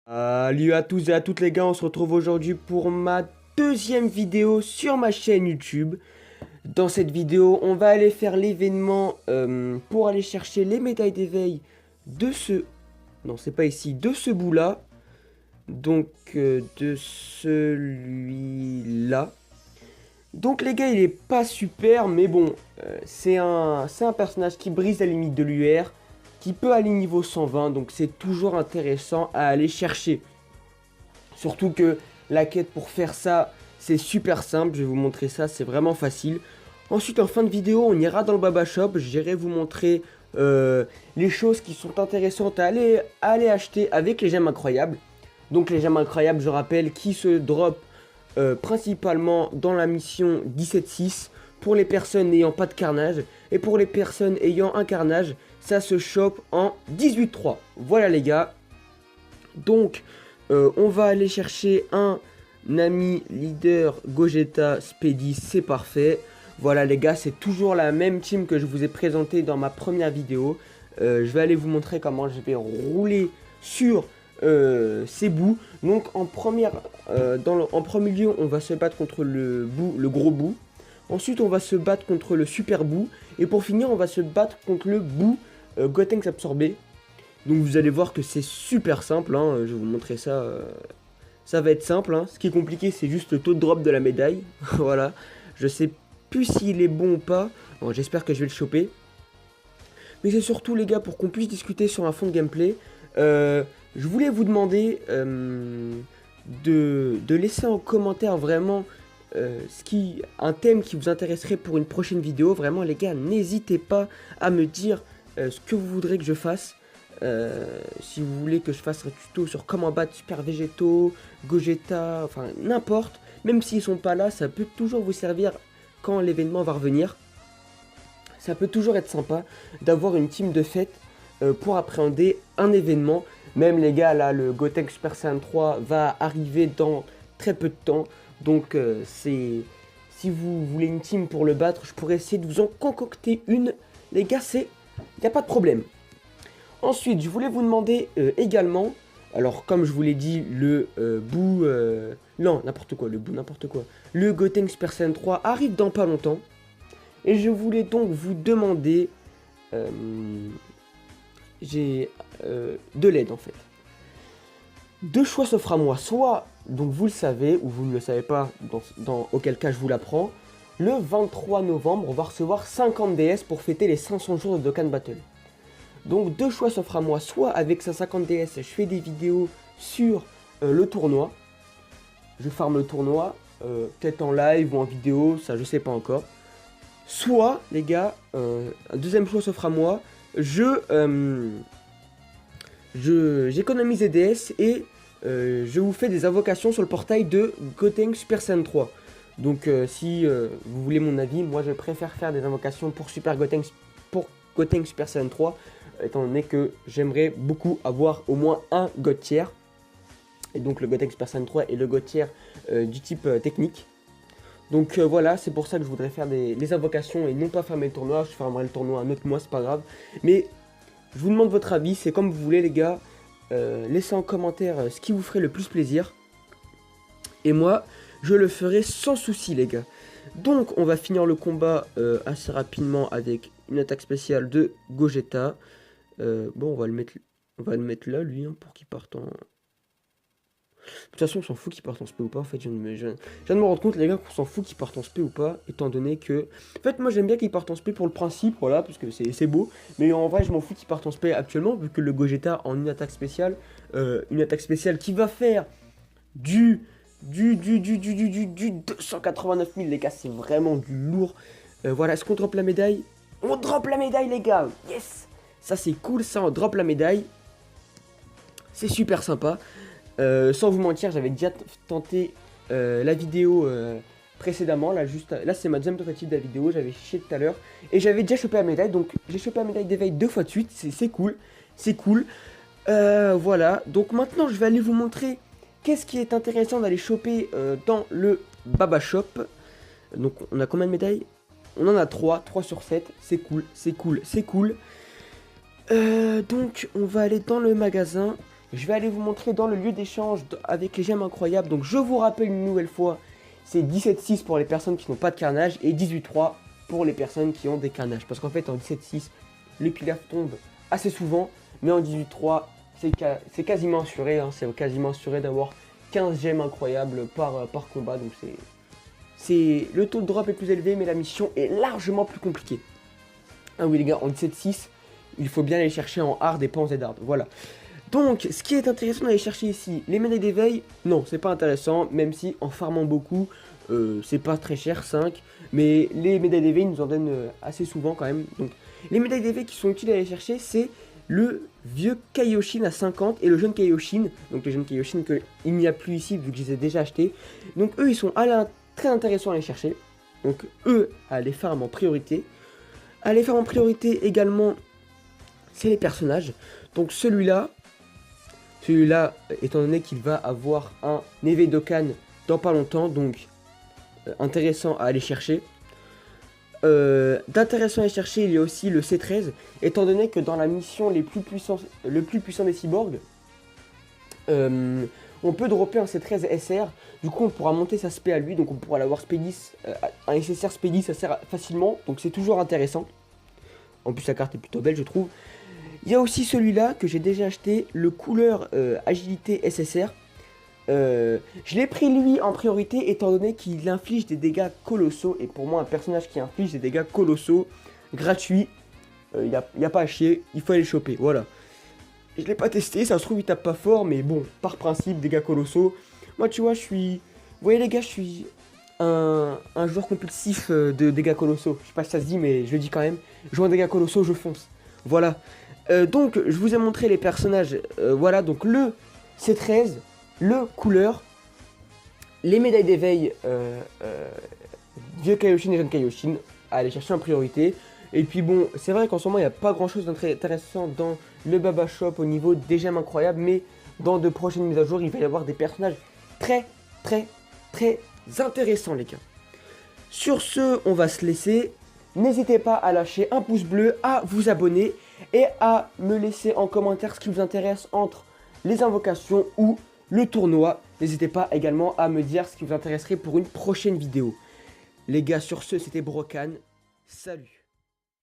Salut à tous et à toutes les gars, on se retrouve aujourd'hui pour ma deuxième vidéo sur ma chaîne YouTube. Dans cette vidéo, on va aller faire l'événement pour aller chercher les médailles d'éveil de ce... Non, c'est pas ici, de ce bout-là. Donc, de celui-là. Donc les gars, il est pas super, mais bon, c'est un personnage qui brise la limite de l'UR, qui peut aller niveau 120, donc c'est toujours intéressant à aller chercher. Surtout que la quête pour faire ça, c'est super simple, je vais vous montrer ça, c'est vraiment facile. Ensuite, en fin de vidéo, on ira dans le Baba Shop, j'irai vous montrer les choses qui sont intéressantes à aller acheter avec les gemmes incroyables. Donc les gemmes incroyables, je rappelle, qui se drop principalement dans la mission 17-6 pour les personnes n'ayant pas de carnage. Et pour les personnes ayant un carnage, ça se chope en 18-3. Voilà les gars. Donc on va aller chercher un ami leader Gogeta Speedy, c'est parfait. Voilà les gars, c'est toujours la même team que je vous ai présenté dans ma première vidéo. Je vais aller vous montrer comment je vais rouler sur ces bouts. Donc en premier lieu, on va se battre contre le gros bout. Ensuite, on va se battre contre le super bout. Et pour finir, on va se battre contre le bout Gotenks absorbé. Donc vous allez voir que c'est super simple, hein. Je vais vous montrer ça. Ça va être simple, hein. Ce qui est compliqué, c'est juste le taux de drop de la médaille. Voilà. Je sais plus s'il est bon ou pas. Bon, j'espère que je vais le choper. Mais c'est surtout les gars, pour qu'on puisse discuter sur un fond de gameplay. Je voulais vous demander de laisser en commentaire vraiment un thème qui vous intéresserait pour une prochaine vidéo. Vraiment les gars, n'hésitez pas à me dire ce que vous voudrez que je fasse. Si vous voulez que je fasse un tuto sur comment battre Super Végétaux, Gogeta, enfin n'importe. Même s'ils sont pas là, ça peut toujours vous servir quand l'événement va revenir. Ça peut toujours être sympa d'avoir une team de fête pour appréhender un événement. Même les gars, là, le Gotenks Super Saiyan 3 va arriver dans très peu de temps. Donc, si vous voulez une team pour le battre, je pourrais essayer de vous en concocter une. Les gars, il n'y a pas de problème. Ensuite, je voulais vous demander également, alors comme je vous l'ai dit, le bout... non, n'importe quoi, le bout, n'importe quoi. Le Gotenks Super Saiyan 3 arrive dans pas longtemps. Et je voulais donc vous demander... j'ai de l'aide en fait. Deux choix s'offrent à moi, soit, donc vous le savez, ou vous ne le savez pas, auquel cas je vous l'apprends, le 23 novembre, on va recevoir 50 DS pour fêter les 500 jours de Dokkan Battle. Donc deux choix s'offrent à moi, soit avec sa 50 DS, je fais des vidéos sur le tournoi, je farme le tournoi, peut-être en live ou en vidéo, ça je sais pas encore. Soit, les gars, un deuxième choix s'offre à moi, j'économise les DS et je vous fais des invocations sur le portail de Gotenks Super Saiyan 3. Donc si vous voulez mon avis, moi je préfère faire des invocations pour Gotenks Super Saiyan 3, étant donné que j'aimerais beaucoup avoir au moins un God tier. Et donc le Gotenks Super Saiyan 3 est le God tier du type technique. Donc voilà, c'est pour ça que je voudrais faire les invocations et non pas fermer le tournoi. Je fermerai le tournoi un autre mois, c'est pas grave. Mais je vous demande votre avis, c'est comme vous voulez les gars. Laissez en commentaire ce qui vous ferait le plus plaisir. Et moi, je le ferai sans souci les gars. Donc on va finir le combat assez rapidement avec une attaque spéciale de Gogeta. Bon, on va le mettre là lui, hein, pour qu'il parte en... De toute façon, on s'en fout qu'ils partent en SP ou pas. En fait, je viens de me rendre compte, les gars, qu'on s'en fout qu'ils partent en SP ou pas, étant donné que... En fait, moi, j'aime bien qu'ils partent en SP pour le principe, voilà, parce que c'est beau. Mais en vrai, je m'en fous qu'ils partent en SP actuellement, vu que le Gogeta en une attaque spéciale qui va faire du 289 000, les gars, c'est vraiment du lourd. Voilà, est-ce qu'on drop la médaille? On drop la médaille, les gars. Yes. Ça, c'est cool, ça, on drop la médaille. C'est super sympa. Sans vous mentir, j'avais déjà tenté la vidéo précédemment. Là, c'est ma deuxième tentative de la vidéo. J'avais chié tout à l'heure. Et j'avais déjà chopé la médaille. Donc, j'ai chopé la médaille d'éveil 2 fois de suite. C'est cool. C'est cool. Voilà. Donc, maintenant, je vais aller vous montrer qu'est-ce qui est intéressant d'aller choper dans le Baba Shop. Donc, on a combien de médailles? On en a 3 sur 7. C'est cool. C'est cool. C'est cool. Donc, on va aller dans le magasin. je vais aller vous montrer dans le lieu d'échange avec les gemmes incroyables. Donc je vous rappelle une nouvelle fois, c'est 17,6 pour les personnes qui n'ont pas de carnage et 18,3 pour les personnes qui ont des carnages. Parce qu'en fait en 17,6, le pilaf tombe assez souvent, mais en 18,3, c'est quasiment assuré, hein, c'est quasiment assuré d'avoir 15 gemmes incroyables par combat. Donc le taux de drop est plus élevé, mais la mission est largement plus compliquée. Ah oui les gars, en 17,6, il faut bien aller chercher en hard et pas en Z-hard, voilà. Donc, ce qui est intéressant d'aller chercher ici, les médailles d'éveil, non, c'est pas intéressant, même si en farmant beaucoup, c'est pas très cher, 5, mais les médailles d'éveil nous en donnent assez souvent quand même. Donc, les médailles d'éveil qui sont utiles à aller chercher, c'est le vieux Kaioshin à 50 et le jeune Kaioshin, donc les jeunes Kaioshin qu'il n'y a plus ici vu que je les ai déjà achetés. Donc, eux, ils sont très intéressants à aller chercher, donc eux, à les farm en priorité. À les farm en priorité également, c'est les personnages, donc celui-là, étant donné qu'il va avoir un éveil d'Okan dans pas longtemps, donc intéressant à aller chercher. D'intéressant à aller chercher, il y a aussi le C13, étant donné que dans la mission le plus puissant des cyborgs, on peut dropper un C13 SR, du coup on pourra monter sa spé à lui, donc on pourra l'avoir spé 10, un SSR spé 10 assez facilement, donc c'est toujours intéressant. En plus la carte est plutôt belle je trouve. Il y a aussi celui-là que j'ai déjà acheté, le couleur agilité SSR. Je l'ai pris lui en priorité étant donné qu'il inflige des dégâts colossaux. Et pour moi un personnage qui inflige des dégâts colossaux, gratuit, il n'y a pas à chier, il faut aller le choper, voilà. Je l'ai pas testé, ça se trouve il tape pas fort, mais bon, par principe, dégâts colossaux. Moi tu vois, vous voyez les gars, je suis un joueur compulsif de dégâts colossaux. Je sais pas si ça se dit, mais je le dis quand même. Je joue en dégâts colossaux, je fonce. Voilà. Donc je vous ai montré les personnages, voilà, donc le C13, le couleur, les médailles d'éveil, vieux Kaioshin et jeune Kaioshin, à aller chercher en priorité. Et puis bon, c'est vrai qu'en ce moment il n'y a pas grand chose d'intéressant dans le Baba Shop au niveau des gemmes incroyables, mais dans de prochaines mises à jour il va y avoir des personnages très intéressants les gars. Sur ce, on va se laisser. N'hésitez pas à lâcher un pouce bleu, à vous abonner et à me laisser en commentaire ce qui vous intéresse entre les invocations ou le tournoi. N'hésitez pas également à me dire ce qui vous intéresserait pour une prochaine vidéo. Les gars, sur ce, c'était Brocan. Salut!